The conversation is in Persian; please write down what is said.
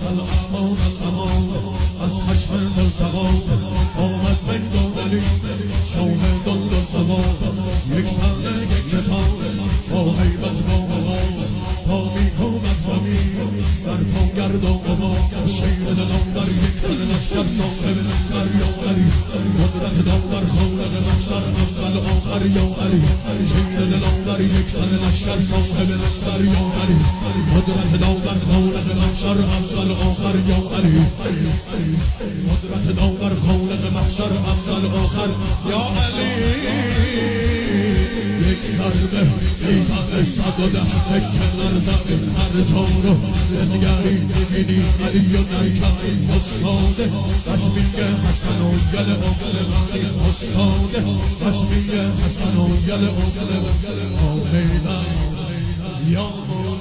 الامان الامان از خشم زلزقا آمد میدان علی شاه دل و زبان یک تنه یک کتاب با حیبت با بقا تا میکند زمین در پاگرد و قبا شیر دلان در یک تن لشکر صاحب لشکر یا علی قدرت دل در خالق محشر اول آخر یا علی شیر دلان در یک تن لشکر صاحب لشکر یا علی قدرت دل در خالق محشر اول آخر یا علی قدرت دل در خالق محشر اول آخر یا علی یک ضربه ایزد صد و ده کنار زمین هر جا رو نگری میبینی علی و نیکمی استاده بس میگه حسن و گل اغل استاده بس میگه حسن و گل اغل آهیدن یا مولا